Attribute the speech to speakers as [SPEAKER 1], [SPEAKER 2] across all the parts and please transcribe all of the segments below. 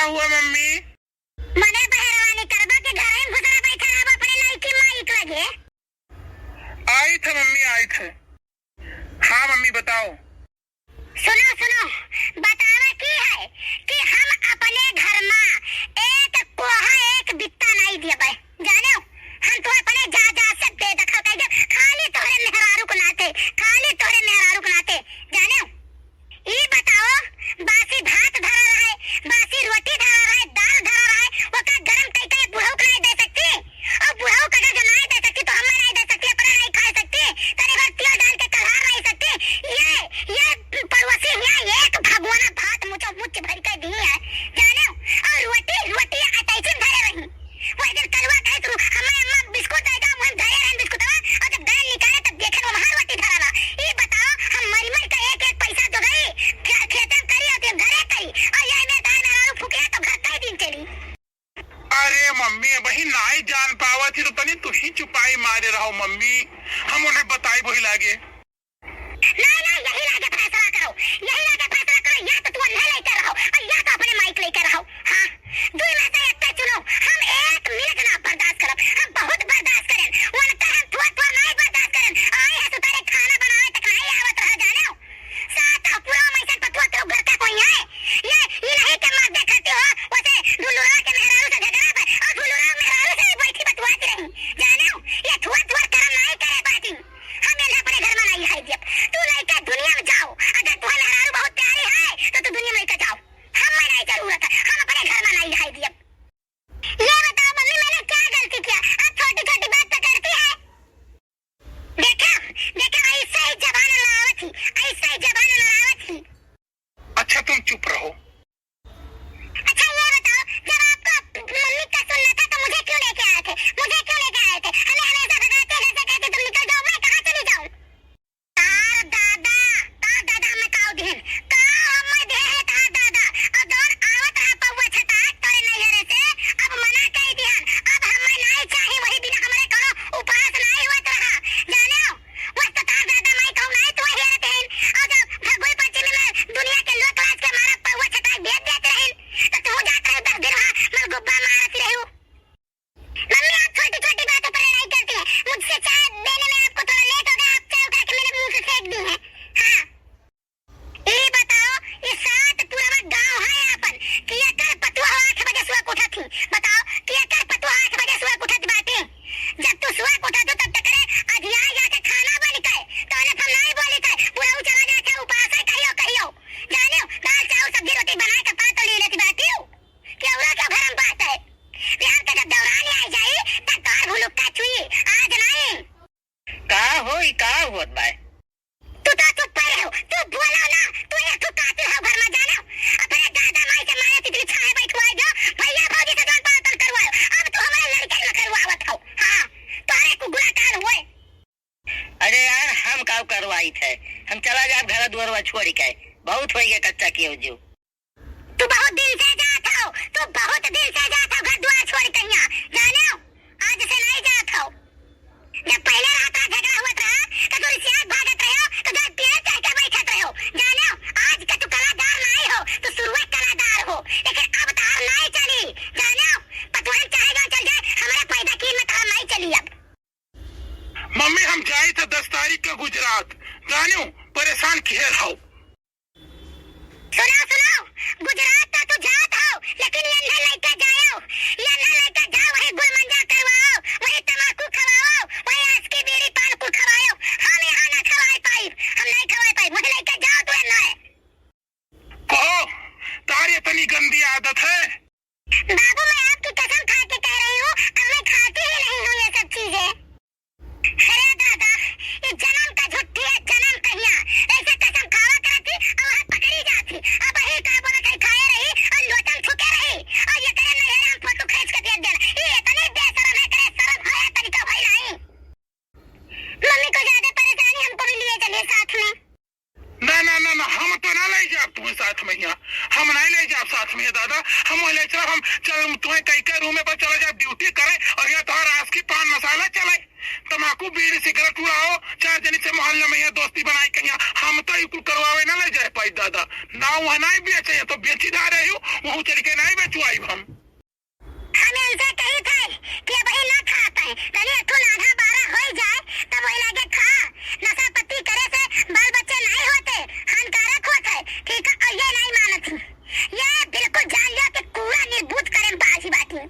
[SPEAKER 1] हुआ मम्मी?
[SPEAKER 2] मने बहरवानी करबा के घर में घुसरा बैठा रहा अपने लड़की माइक लगे।
[SPEAKER 1] आई थे मम्मी, आई थे। हाँ मम्मी बताओ।
[SPEAKER 2] सुनो सुनो, बतावा की है कि हम अपने घर में एक कोहा एक बित्ता नहीं दिया भाई, जानो हम तो अपने जा जा से दे दखा कह खाली तोरे मेहरारू को नाते, खाली तोरे मेहरारू को नाते, जानो ये बताओ बासी भात धरा रहा है, बासी रोटी धरा रहा है, दाल धरा रहा है, वो का गरम कई कई बुढ़ऊ को नहीं दे सकती, और बुढ़ऊ का जो नहीं दे सकती तो हम नहीं दे सकती, अपना नहीं खा सकती, तेरे घर तेल डाल के कलहा नहीं सकती। ये पड़ोसी यहाँ एक भगवाना भात मुझे मुझ भर के दी है, जानो और रोटी रोटी अटैची धरे रही, वो दिन कलवा कहे तो हमें अम्मा बिस्कुट देगा, हम धरे रहे बिस्कुट और जब दाल निकाले तब देखे वो वहाँ रोटी धरा रहा। ये बताओ हम मरी मरी का एक एक पैसा तो गई खेतन करी और घरे करी, और ये मेरे दाल में आलू फूके तो घर कई दिन चली।
[SPEAKER 1] अरे मम्मी वही नहीं जान पावा थी तो तनी तू ही चुपाई मारे रहो मम्मी, हम उन्हें बताई वही लागे।
[SPEAKER 2] नहीं नहीं यही लागे फैसला करो, यही लागे फैसला करो, या तो तू अंधा लेकर रहो और या तो अपने माइक लेकर रहो। हाँ दो में से एक चुनो, हम एक मिनट ना बर्दाश्त करब, हम बहुत बर्दाश्त करें, उनका हम थोड़ा थोड़ा नहीं बर्दाश्त करें। आए है तो तारे खाना बनावे तक नहीं आवत रह जाने साथ पूरा मैसे पतवा तो घर का कोई है ये नहीं के मत देखते हो वैसे दुलुरा के मेहरारू से झगड़ा पे और दुलुरा मेहरारू से बैठी बतवाती रही, जाने ये थोड़ा थोड़ा काम नहीं करे पाती, हम ये अपने घर में नहीं है। जब तू लड़का दुनिया में जाओ, अगर तुम्हारे मेहरारू बहुत प्यारी है तो तू दुनिया में लेकर जाओ, हम में नहीं जरूरत है, हम अपने घर में नहीं है। जब ये बताओ मम्मी मैंने क्या गलती किया, आप छोटी छोटी बात तो करती है। देखा देखा ऐसे ही जबान लड़ावत थी, ऐसे ही जबान लड़ावत थी।
[SPEAKER 1] अच्छा तुम चुप रहो।
[SPEAKER 2] अच्छा ये बताओ जब आपको मम्मी का सुनना था तो मुझे क्यों लेके आए थे, मुझे क्यों लेके आए थे? हमें हमेशा भगाते जैसे कहते तुम निकल जाओ, मैं कहाँ चली जाऊँ? तार दादा मैं काऊ दिन काऊ मैं दे है तार दादा और दौर आवत रहा पौवा छटा तोरे नजरे से, अब मना कह दिया, अब हमें नहीं चाहिए वही बिना हमारे कोनो उपास नहीं होत रहा, जानो वो तो तार दादा मैं कहूँ नहीं तो हेरत है, और जब भगोई पश्चिम में दुनिया के लोग क्लास के मारा पौवा छटा बेच देते हैं तो तू जाकर 10 दिन वहाँ मर गुब्बा मारती रही हूँ। मम्मी आप छोटी छोटी बातों पर लड़ाई करती है, मुझसे चाय देने में आपको थोड़ा लेट हो गया, आप चाय उठा के मेरे मुंह से फेंक दी है। हाँ ये बताओ ये सात पूरा गांव है अपन कि ये कर पतुआ 8 बजे सुबह उठा थी, बताओ कि ये कर पतुआ 8 बजे सुबह उठा बातें, जब तू सुबह उठा तो तब तक करे अधिया जाके खाना बन के तो ने हम नहीं बोली थे पूरा चला जाके उपास है कहियो जाने दाल चावल सब्जी रोटी बना के पा तो ले लेती बाती हूँ कि औरा क्या भरम बात है, बिहार का जब दौरान आ जाए तब कार भुलुक का छुई आज नहीं
[SPEAKER 3] का होत बाय।
[SPEAKER 2] तू तो चुप रहो, तू बोला ना, तू एक तो कातिल हो घर में जानो, अपने दादा माई से मारे तितली छाए बैठवाए दो, भैया भौजी से दोन पातल करवाओ, अब तू हमारे लड़के में करवावत हो। हाँ तुम्हारे को गुलाकार हुए।
[SPEAKER 3] अरे यार हम का करवाई थे, हम चला जाब घर दुआरवा छोड़ के, बहुत हो गया कच्चा कियो जो।
[SPEAKER 2] तू बहुत दिन से जात हो, तू बहुत दिन से जात हो घर द्वार छोड़ के यहाँ, जानो आज से नहीं जात हो। जब पहले रात झगड़ा हुआ था तो तू रिश्तेदार भागत रहो तो जब पेड़ चढ़ के बैठत रहो, जानो आज का तू कलाकार नहीं हो, तू शुरुआत कलाकार हो, लेकिन अब तार नहीं चली, जानो पतवान चाहेगा चल जाए, हमारे पैदा की में तार नहीं चली। अब
[SPEAKER 1] मम्मी हम जाए थे 10 तारीख का गुजरात, जानो परेशान खेल हो।
[SPEAKER 2] सुनो गुजरात का तू जात हो, लेकिन ये ना लेके जाओ, ये ना लेके जाओ, वही गुलमंजा करवाओ, वही तमाकू खवाओ, वही आज की बीड़ी पान को खवाओ, हम यहाँ ना खवाए पाई, हम नहीं खवाए पाई, वही लेके जाओ तो ना है।
[SPEAKER 1] कहो तारी इतनी गंदी आदत है?
[SPEAKER 2] बाबू मैं आपकी कसम खा के कह रही हूँ, अब मैं खाती ही नहीं हूँ ये सब चीजें। अरे दादा ये जन्म का झुट्ठी है, जन्म कहिया ऐसे कसम खावा करती और वहाँ पकड़ी जाती, अब ही का बोला कहीं खाए रही और लोटन ठुके रही और ये करे नहीं है, हम फोटो खींच के दे देना, ये इतनी बेशरम है, करे शर्म है तरीका भाई नहीं। मम्मी को ज्यादा परेशानी, हमको भी लिए चलिए साथ में।
[SPEAKER 1] ना हम तो ना ले जाब तुम्हें साथ में, यहाँ हम नहीं ले जाब साथ में दादा, हम ले चल, हम चल तुम्हें कई रूम में पर चला जाए ड्यूटी करे और यहाँ तुम्हारा आज की पान मसाला चले, तम्बाकू बीड़ी सिगरेट उड़ाओ, चार जनी से मोहल्ले में यहाँ दोस्ती बनाई कहिया, हम तो इकुल करवावे ना ले जाए पाई दादा ना, वहाँ नहीं बेचे तो बेची जा रहे हो, वहाँ चल के नहीं बेचवाई हम।
[SPEAKER 2] हमें उनसे कही थे कि अब ना खा पाए, पहले तू आधा 12 हो जाए तब वही लगे खा। नशा पत्ती करे से बाल बच्चे नहीं होते, हानिकारक होते, ठीक है। और ये नहीं मानती, ये बिल्कुल जान लिया कि कूड़ा निर्बूत करें बाजी बाती।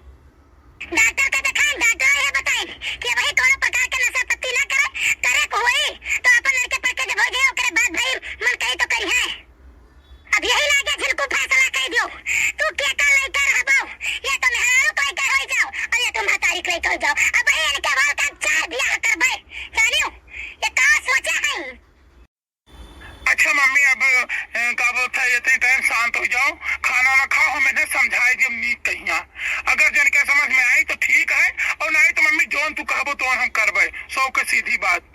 [SPEAKER 2] डॉक्टर का दिखाएं, डॉक्टर ये बताएं कि वही कोनो प्रकार के नशा पत्ती ना करे कोई तो अपन लड़के पक्के जब हो गए ओकरे बाद भाई मन कही तो कही है। अब यही लागे जिनको फैसला कर दियो, तू क्या कर लेकर रहबो, ये तो मेहरारू कोई कह हो जाओ और ये तुम हतारी कोई कह जाओ। अब ये इनके बाल का चार बियाह करबे, जानियो ये का सोचा है।
[SPEAKER 1] अच्छा मम्मी, अब का बोलता है, इतने टाइम शांत हो जाओ, खाना ना खाओ, मैंने समझाई जब नीक कहिया, अगर जन के समझ में आई तो ठीक है, और नहीं तो मम्मी जोन तू कहबो तो हम करबे, सौ के सीधी बात।